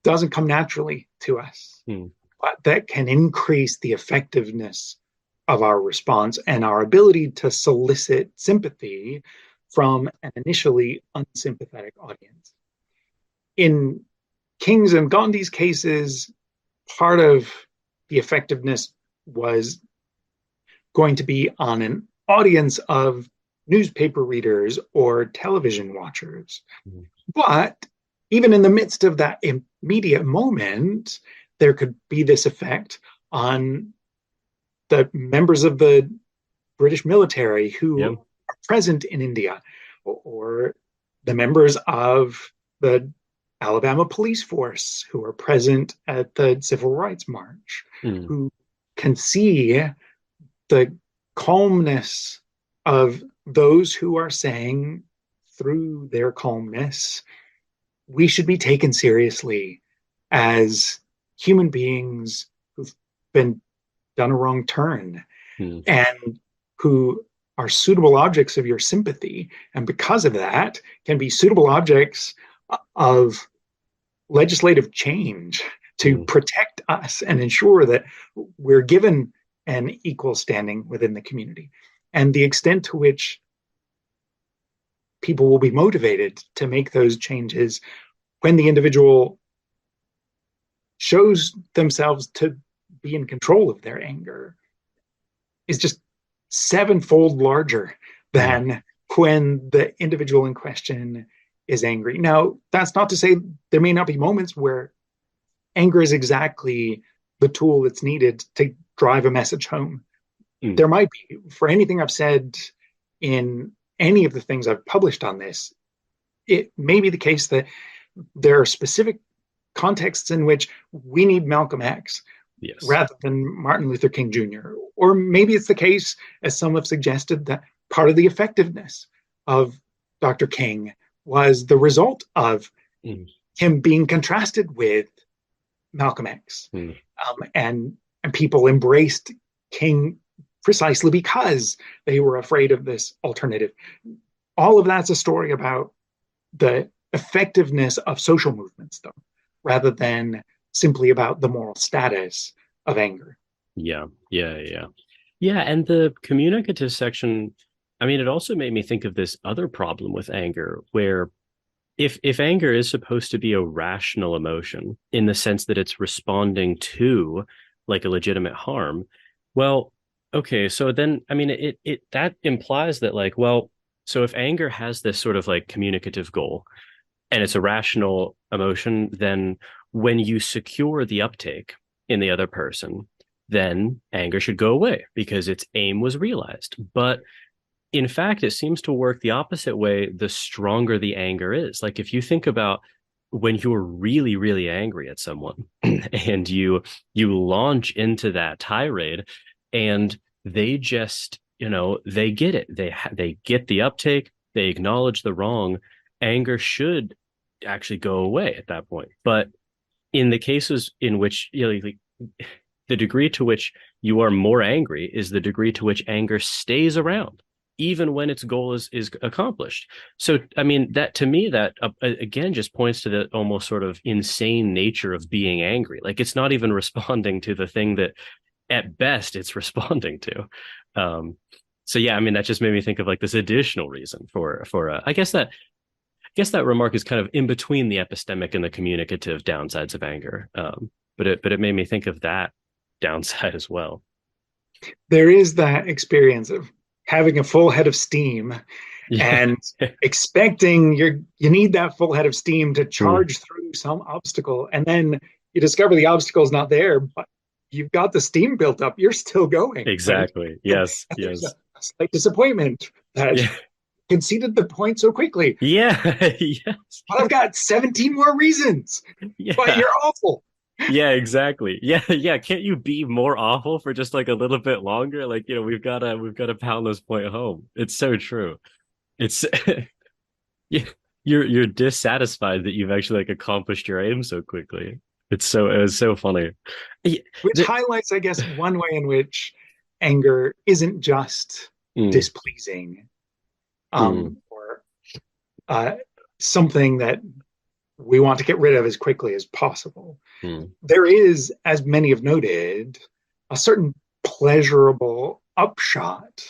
doesn't come naturally to us, Hmm. but that can increase the effectiveness of our response and our ability to solicit sympathy from an initially unsympathetic audience. In King's and Gandhi's cases, part of the effectiveness was going to be on an audience of newspaper readers or television watchers. Hmm. But even in the midst of that immediate moment, there could be this effect on the members of the British military Yeah. who are present in India, or the members of the Alabama police force who are present at the Civil Rights March, Hmm. who can see the calmness of those who are saying through their calmness, we should be taken seriously as human beings who've been done a wrong turn Hmm. and who are suitable objects of your sympathy. And because of that, can be suitable objects of legislative change to Hmm. protect us and ensure that we're given an equal standing within the community. And the extent to which people will be motivated to make those changes when the individual shows themselves to be in control of their anger is just sevenfold larger Hmm. than when the individual in question is angry. Now, that's not to say there may not be moments where anger is exactly the tool that's needed to drive a message home. Hmm. There might be. For anything I've said in any of the things I've published on this, it may be the case that there are specific contexts in which we need Malcolm X Yes. rather than Martin Luther King Jr. Or maybe it's the case, as some have suggested, that part of the effectiveness of Dr. King was the result of Hmm. him being contrasted with Malcolm X. Hmm. And people embraced King precisely because they were afraid of this alternative. All of that's a story about the effectiveness of social movements, though, rather than simply about the moral status of anger. Yeah. Yeah. Yeah. Yeah. And the communicative section, I mean, it also made me think of this other problem with anger where if anger is supposed to be a rational emotion in the sense that it's responding to like a legitimate harm, well, okay, so then I mean it that implies that like, well, So if anger has this sort of like communicative goal and it's a rational emotion, then when you secure the uptake in the other person, then anger should go away because its aim was realized. But in fact, it seems to work the opposite way the stronger the anger is. Like if you think about when you're really, really angry at someone and you launch into that tirade and they just, they get it. They get the uptake, they acknowledge the wrong. Anger should actually go away at that point. But in the cases in which like, the degree to which you are more angry is the degree to which anger stays around even when its goal is accomplished. So I mean that to me that again just points to the almost sort of insane nature of being angry. Like it's not even responding to the thing that at best it's responding to. So yeah, I mean that just made me think of like this additional reason for I guess that remark is kind of in between the epistemic and the communicative downsides of anger. But it made me think of that downside as well. There is that experience of having a full head of steam Yeah. and expecting you need that full head of steam to Mm, charge through some obstacle, and then you discover the obstacle is not there, but you've got the steam built up, you're still going, right? exactly. And Yes. there's Yes. a slight disappointment that Yeah. conceded the point so quickly, Yeah. Yes. but I've got 17 more reasons, but Yeah. you're awful. Yeah, exactly. Yeah, yeah. Can't you be more awful for just like a little bit longer? Like, we've got to pound this point home. It's so true. It's yeah, you're dissatisfied that you've actually like accomplished your aim so quickly. It was so funny. Yeah, Which the, highlights, I guess, one way in which anger isn't just mm, displeasing, mm, or uh, something that we want to get rid of as quickly as possible. mm, There is, as many have noted, a certain pleasurable upshot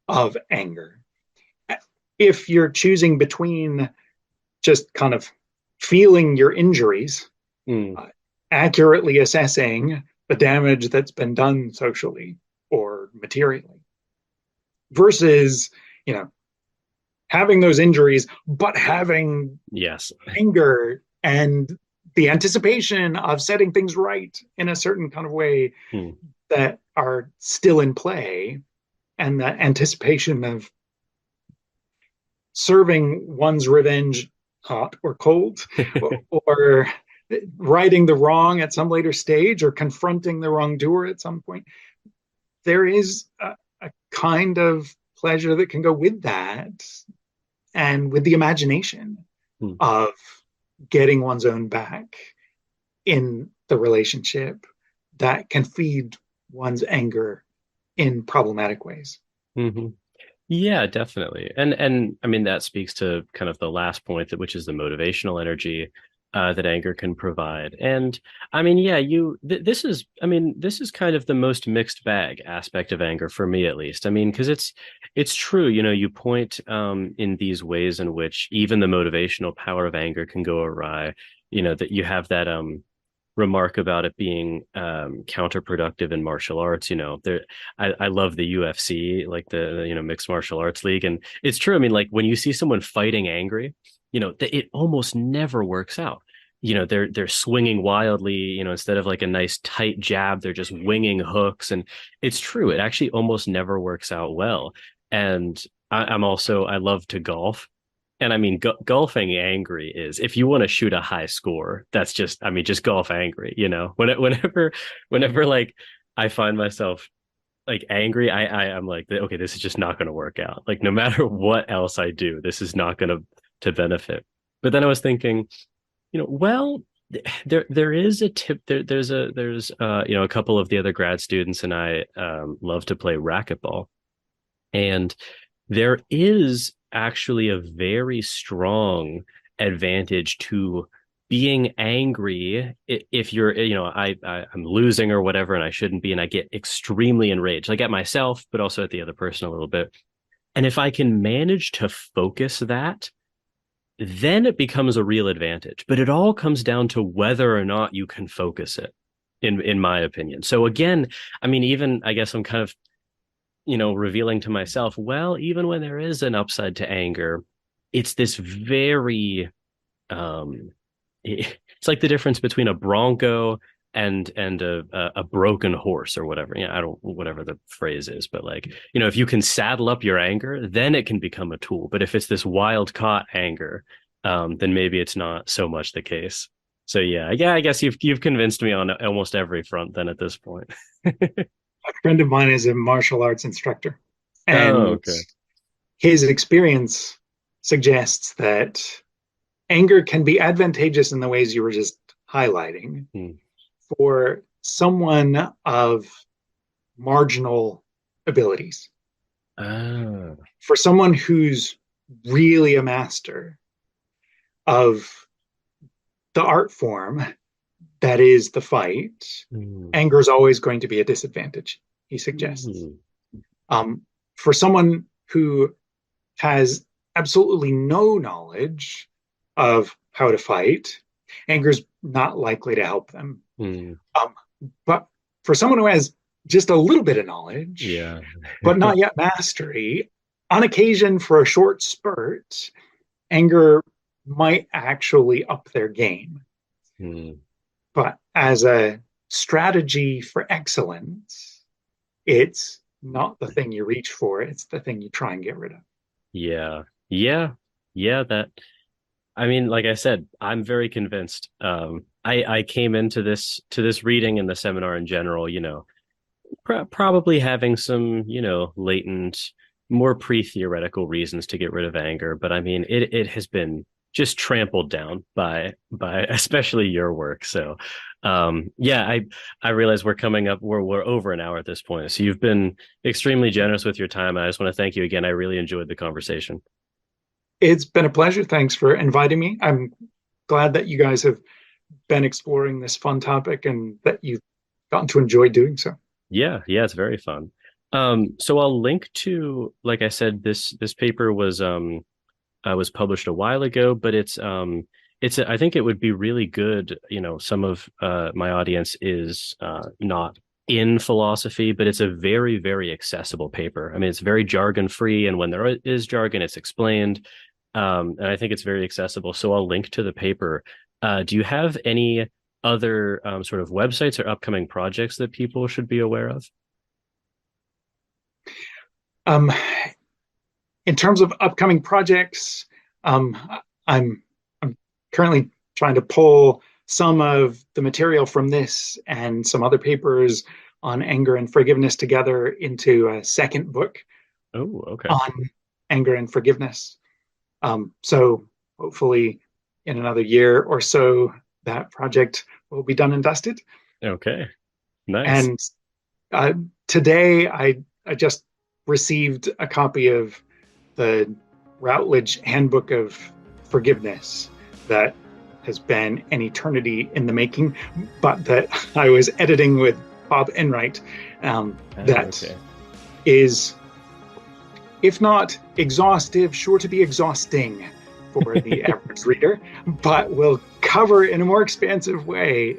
of anger. If you're choosing between just kind of feeling your injuries, mm. uh, accurately assessing the damage that's been done socially or materially, versus, you know, having those injuries, but having Yes. anger and the anticipation of setting things right in a certain kind of way Mm. that are still in play, and that anticipation of serving one's revenge hot or cold, or righting the wrong at some later stage, or confronting the wrongdoer at some point. There is a kind of pleasure that can go with that, and with the imagination Mm. of getting one's own back in the relationship, that can feed one's anger in problematic ways. Hmm. Yeah, definitely. And I mean that speaks to kind of the last point that which is the motivational energy that anger can provide. And I mean, yeah, this is I mean, this is kind of the most mixed bag aspect of anger for me at least. I mean, because it's true, you point in these ways in which even the motivational power of anger can go awry, that you have that remark about it being counterproductive in martial arts. I love the UFC, like the mixed martial arts league, and it's true. I mean, like when you see someone fighting angry, it almost never works out. They're swinging wildly. Instead of like a nice tight jab, they're just winging hooks, and it's true. It actually almost never works out well. And I love to golf. And I mean, golfing angry is if you want to shoot a high score, that's just, I mean, just golf angry, whenever like I find myself like angry, I'm like, okay, this is just not going to work out. Like no matter what else I do, this is not going to benefit. But then I was thinking, well, there is a tip there's a couple of the other grad students and I love to play racquetball. And there is actually a very strong advantage to being angry if you're, I'm losing or whatever, and I shouldn't be, and I get extremely enraged, like at myself, but also at the other person a little bit. And if I can manage to focus that, then it becomes a real advantage. But it all comes down to whether or not you can focus it, in my opinion. So again, I mean, even I guess I'm kind of revealing to myself, well, even when there is an upside to anger, it's this very it's like the difference between a bronco and a broken horse or whatever. I don't, whatever the phrase is, but like, if you can saddle up your anger, then it can become a tool. But if it's this wild caught anger, then maybe it's not so much the case. So yeah, I guess you've convinced me on almost every front then at this point. A friend of mine is a martial arts instructor, Oh, and okay. his experience suggests that anger can be advantageous in the ways you were just highlighting Hmm. for someone of marginal abilities, Ah. for someone who's really a master of the art form that is the fight. Hmm. Anger is always going to be a disadvantage, he suggests. Hmm. Um, for someone who has absolutely no knowledge of how to fight, anger is not likely to help them. Hmm. Um, but for someone who has just a little bit of knowledge, Yeah. but not yet mastery, on occasion for a short spurt, anger might actually up their game. Hmm. But as a strategy for excellence, it's not the thing you reach for, it's the thing you try and get rid of. Yeah. Yeah. Yeah. That, I mean, like I said, I'm very convinced. I came into this reading and the seminar in general, probably having some, latent, more pre-theoretical reasons to get rid of anger. But I mean, it has been just trampled down by especially your work. So, yeah, I realize we're over an hour at this point. So you've been extremely generous with your time. I just want to thank you again. I really enjoyed the conversation. It's been a pleasure. Thanks for inviting me. I'm glad that you guys have been exploring this fun topic and that you've gotten to enjoy doing so. Yeah, yeah, it's very fun. So I'll link to, like I said, this paper was published a while ago, but I think it would be really good. Some of my audience is not in philosophy, but it's a very, very accessible paper. I mean, it's very jargon free, and when there is jargon, it's explained. And I think it's very accessible. So I'll link to the paper. Do you have any other sort of websites or upcoming projects that people should be aware of? Um, in terms of upcoming projects, um, I'm I'm currently trying to pull some of the material from this and some other papers on anger and forgiveness together into a second book Oh, okay. on anger and forgiveness. So hopefully, in another year or so, that project will be done and dusted. Okay. Nice. And uh, today, I just received a copy of the Routledge Handbook of Forgiveness that has been an eternity in the making, but that I was editing with Bob Enright. Oh, That okay. is, if not exhaustive, sure to be exhausting for the average reader, but will cover in a more expansive way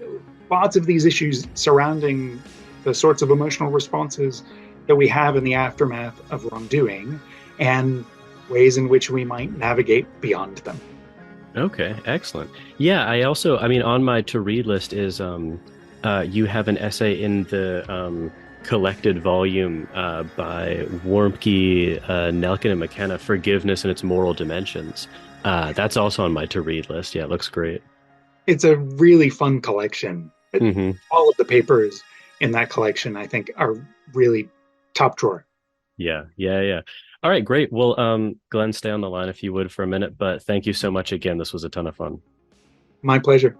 lots of these issues surrounding the sorts of emotional responses that we have in the aftermath of wrongdoing and ways in which we might navigate beyond them. Okay, excellent. Yeah, I mean, on my to read list is you have an essay in the collected volume by Warmke, Nelkin and McKenna, Forgiveness and Its Moral Dimensions. That's also on my to read list. Yeah, it looks great. It's a really fun collection. Hmm. All of the papers in that collection, I think, are really top drawer. Yeah, yeah, yeah. All right, great. Well, Glenn, stay on the line if you would for a minute, but thank you so much again. This was a ton of fun. My pleasure.